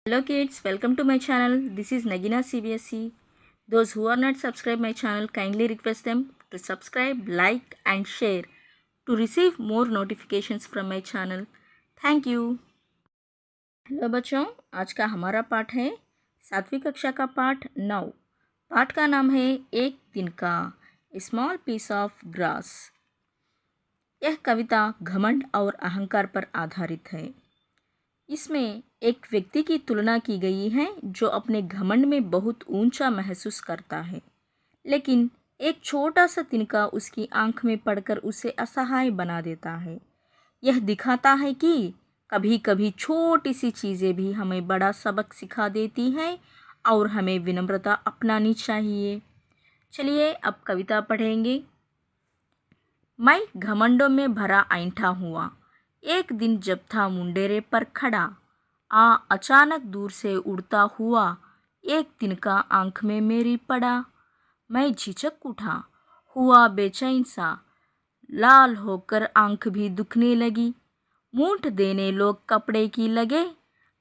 Hello kids, welcome to my channel. This is Nagina CBSE. Those who are not subscribed my channel, kindly request them to subscribe, like and share to receive more notifications from my channel. Thank you. Hello बच्चों, आज का हमारा पाठ है 7वीं कक्षा का पाठ 9। पाठ का नाम है एक दिन का स्मॉल पीस ऑफ ग्रास। यह कविता घमंड और अहंकार पर आधारित है। इसमें एक व्यक्ति की तुलना की गई है जो अपने घमंड में बहुत ऊंचा महसूस करता है, लेकिन एक छोटा सा तिनका उसकी आंख में पड़कर उसे असहाय बना देता है। यह दिखाता है कि कभी कभी छोटी सी चीज़ें भी हमें बड़ा सबक सिखा देती हैं और हमें विनम्रता अपनानी चाहिए। चलिए अब कविता पढ़ेंगे। मैं घमंडों में भरा ऐंठा हुआ, एक दिन जब था मुंडेरे पर खड़ा, अचानक दूर से उड़ता हुआ एक तिनका आंख में मेरी पड़ा। मैं झिझक उठा, हुआ बेचैन सा, लाल होकर आंख भी दुखने लगी। मूठ देने लोग कपड़े की लगे,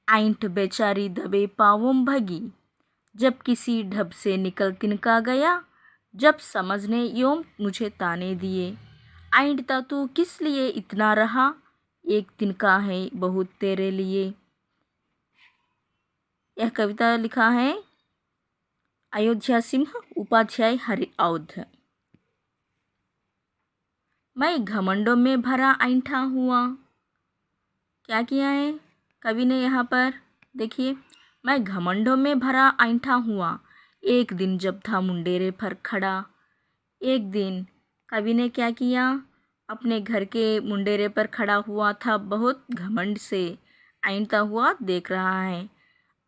ऐंठ बेचारी दबे पाँवों भगी। जब किसी ढब से निकल तिनका गया, जब समझने यों मुझे ताने दिए, ऐंठता तू किस लिए इतना रहा, एक तिनका है बहुत तेरे लिए। यह कविता लिखा है अयोध्या सिंह, उपाध्याय हरिऔध। मैं घमंडों में भरा ऐंठा हुआ। क्या किया है कवि ने यहाँ पर? देखिए, मैं घमंडों में भरा ऐंठा हुआ, एक दिन जब था मुंडेरे पर खड़ा। एक दिन कवि ने क्या किया? अपने घर के मुंडेरे पर खड़ा हुआ था, बहुत घमंड से ऐंठता हुआ देख रहा है।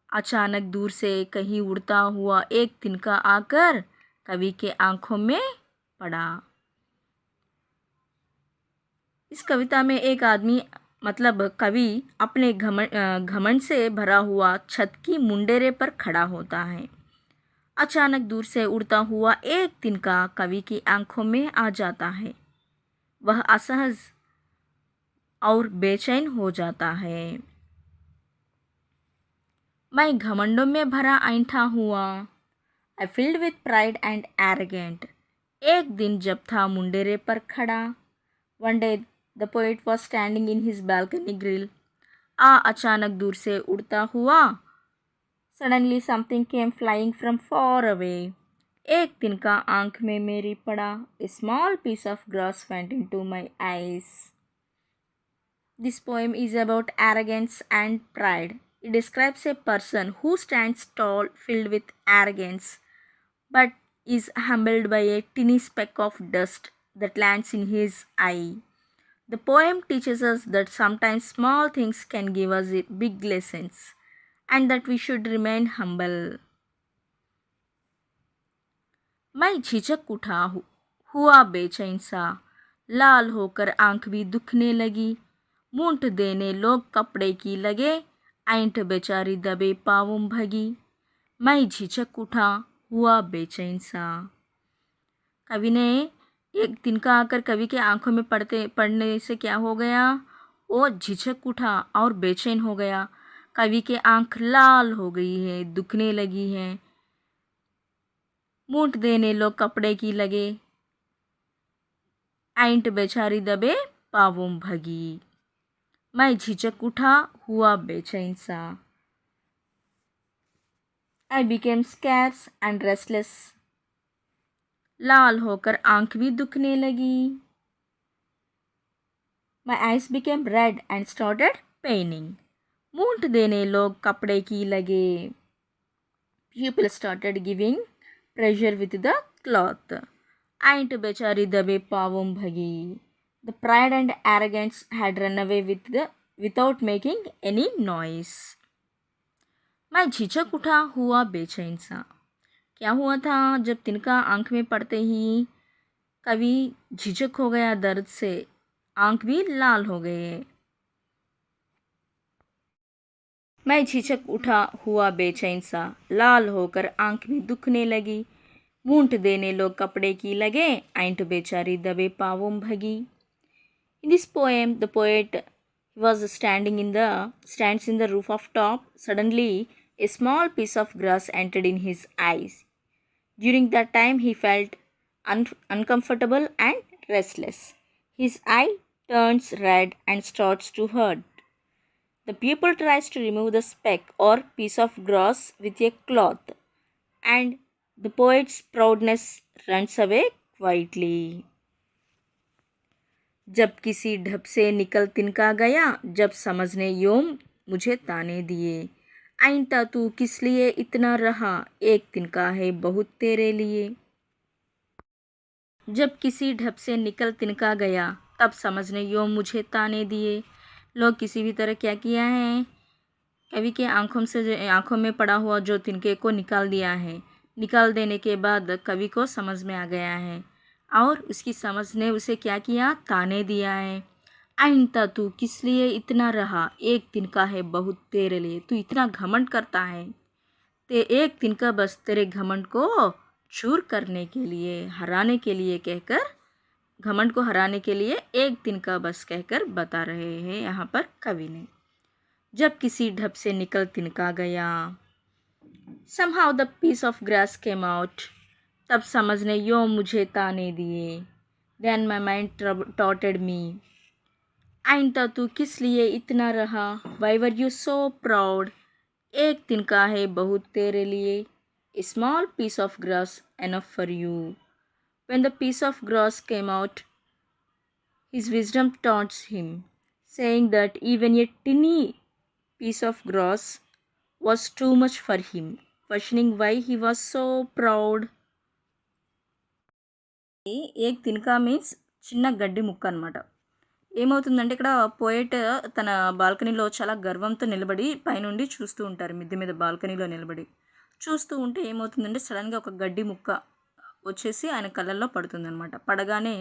अचानक दूर से कहीं उड़ता हुआ एक तिनका आकर कवि के आंखों में पड़ा। इस कविता में एक आदमी मतलब कवि अपने घमंड से भरा हुआ छत की मुंडेरे पर खड़ा होता है। अचानक दूर से उड़ता हुआ एक तिनका कवि की आंखों में आ जाता है। वह असहज और बेचैन हो जाता है। मैं घमंडों में भरा ऐंठा हुआ, I filled with pride and arrogant। एक दिन जब था मुंडेरे पर खड़ा, One day the poet was standing in his balcony grill। अचानक दूर से उड़ता हुआ, Suddenly something came flying from far away। एक तिनका आंख में मेरी पड़ा, A small piece of grass went into my eyes। This poem is about arrogance and pride। It describes a person who stands tall, filled with arrogance, but is humbled by a tiny speck of dust that lands in his eye। The poem teaches us that sometimes small things can give us big lessons and that we should remain humble। मैं झिझक उठा, हुआ बेचैन सा, लाल होकर आंख भी दुखने लगी। मूठ देने लोग कपड़े की लगे, ऐंठ बेचारी दबे पाँवों भगी। मैं झिझक उठा, हुआ बेचैन सा। कवि ने एक तिनका आकर कवि के आंखों में पड़ने से क्या हो गया? वो झिझक उठा और बेचैन हो गया। कवि के आंख लाल हो गई है, दुखने लगी है। मूठ देने लोग कपड़े की लगे, ऐंठ बेचारी दबे पाँवों भगी। मैं झिझक उठा, हुआ बेचैन सा। I became scarce and restless। लाल होकर आंख भी दुखने लगी। My eyes became red and started paining। मूठ देने लोग कपड़े की लगे। People started giving pressure with the cloth। ऐंठ बेचारी दबे पाँवों भगी। The pride and arrogance had run away without making any noise। मैं झिझक उठा, हुआ बेचैन सा। क्या हुआ था? जब तिनका आंख में पड़ते ही कवि झिझक हो गया, दर्द से आंख भी लाल हो गए। मैं झिझक उठा, हुआ बेचैन सा, लाल होकर आंख भी दुखने लगी। मूठ देने लोग कपड़े की लगे, ऐंठ बेचारी दबे पाँवों भगी। In this poem, the poet He was stands in the roof of top. Suddenly, a small piece of grass entered in his eyes. During that time, he felt uncomfortable and restless. His eye turns red and starts to hurt. The pupil tries to remove the speck or piece of grass with a cloth, and the poet's proudness runs away quietly. जब किसी ढप से निकल तिनका गया, जब समझने योम मुझे ताने दिए, आइंदा तू किस लिए इतना रहा, एक तिनका है बहुत तेरे लिए. जब किसी ढप से निकल तिनका गया, तब समझने योम मुझे ताने दिए. लोग किसी भी तरह क्या किया है, कवि के आंखों में पड़ा हुआ जो तिनके को निकाल दिया है. निकाल देने के बाद कवि को समझ में आ गया है और उसकी समझ ने उसे क्या किया, ताने दिया है. आइंदा तू किस लिए इतना रहा, एक तिनका है बहुत तेरे लिए. तू इतना घमंड करता है, ते एक तिनका बस तेरे घमंड को चूर करने के लिए, हराने के लिए कहकर, घमंड को हराने के लिए एक तिनका बस कहकर बता रहे हैं यहाँ पर कवि ने. जब किसी ढप से निकल तिनका गया, somehow the piece of grass came out. तब समझने यो मुझे ताने दिए. Then my mind taunted me. आइंदा तू किस लिए इतना रहा, why were you so proud. एक तिनका है बहुत तेरे लिए, a small piece of grass enough for you. When the piece of grass came out, his wisdom taunts him, saying that even a tiny piece of grass was too much for him, questioning why he was so proud. ఏక్ తినకా means చిన్న గడ్డి ముక్క అనమాట. ఏమవుతుందంటే ఇక్కడ poet తన బాల్కనీలో చాలా గర్వంతో నిలబడి పైనుండి చూస్తూ ఉంటారు. మిద్దె మీద బాల్కనీలో నిలబడి చూస్తూ ఉంటే ఏమవుతుందంటే సడన్గా ఒక గడ్డి ముక్క వచ్చేసి ఆయన కళ్ళల్లో పడుతుందన్నమాట. పడగానే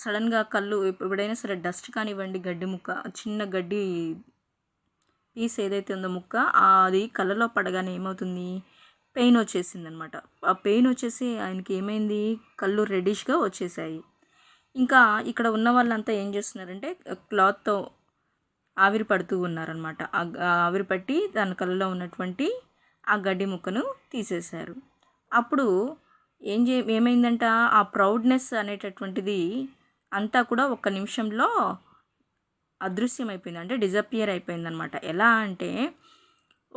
సడన్గా కళ్ళు, ఎప్పుడైనా సరే డస్ట్ కానివ్వండి, గడ్డి ముక్క, చిన్న గడ్డి పీస్ ఏదైతే ఉందో ముక్క, అది కళ్ళలో పడగానే ఏమవుతుంది, పెయిన్ వచ్చేసింది అనమాట. ఆ పెయిన్ వచ్చేసి ఆయనకి ఏమైంది, కళ్ళు రెడ్డిష్గా వచ్చేసాయి. ఇంకా ఇక్కడ ఉన్న వాళ్ళంతా ఏం చేస్తున్నారంటే క్లాత్తో ఆవిరి పడుతూ ఉన్నారనమాట. ఆవిరి పట్టి దాని కళ్ళలో ఉన్నటువంటి ఆ గడ్డి ముక్కను తీసేశారు. అప్పుడు ఏమైందంట, ఆ ప్రౌడ్నెస్ అనేటటువంటిది అంతా కూడా ఒక్క నిమిషంలో అదృశ్యమైపోయింది, అంటే డిజపియర్ అయిపోయిందనమాట. ఎలా అంటే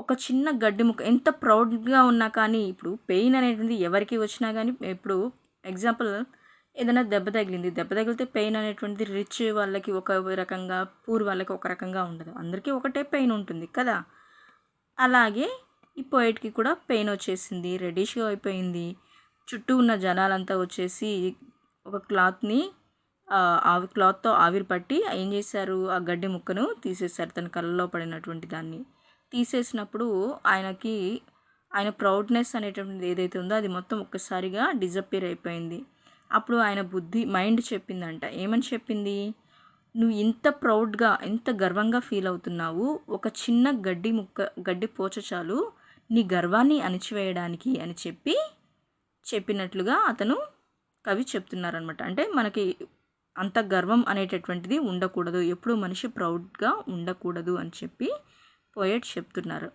ఒక చిన్న గడ్డి ముక్క ఎంత ప్రౌడ్గా ఉన్నా కానీ, ఇప్పుడు పెయిన్ అనేటువంటిది ఎవరికి వచ్చినా కానీ, ఇప్పుడు ఎగ్జాంపుల్ ఏదైనా దెబ్బ తగిలితే పెయిన్ అనేటువంటిది రిచ్ వాళ్ళకి ఒక రకంగా, పూర్ వాళ్ళకి ఒక రకంగా ఉండదు, అందరికీ ఒకటే పెయిన్ ఉంటుంది కదా. అలాగే ఈ పోయిట్కి కూడా పెయిన్ వచ్చేసింది, రెడ్డిష్గా అయిపోయింది. చుట్టూ ఉన్న జనాలంతా వచ్చేసి ఒక క్లాత్తో ఆవిరి పట్టి ఏం చేశారు, ఆ గడ్డి ముక్కను తీసేశారు, తన కళ్ళలో పడినటువంటి దాన్ని తీసేసినప్పుడు ఆయన ప్రౌడ్నెస్ అనేటువంటిది ఏదైతే ఉందో అది మొత్తం ఒక్కసారిగా డిజపియర్ అయిపోయింది. అప్పుడు ఆయన మైండ్ చెప్పిందంట, ఏమని చెప్పింది, నువ్వు ఇంత ప్రౌడ్గా, ఎంత గర్వంగా ఫీల్ అవుతున్నావు, ఒక చిన్న గడ్డి పోచ చాలు నీ గర్వాన్ని అణిచివేయడానికి అని చెప్పినట్లుగా అతను కవి చెప్తున్నారనమాట. అంటే మనకి అంత గర్వం అనేటటువంటిది ఉండకూడదు, ఎప్పుడు మనిషి ప్రౌడ్గా ఉండకూడదు అని చెప్పి పోయెట్ చెప్తున్నారు.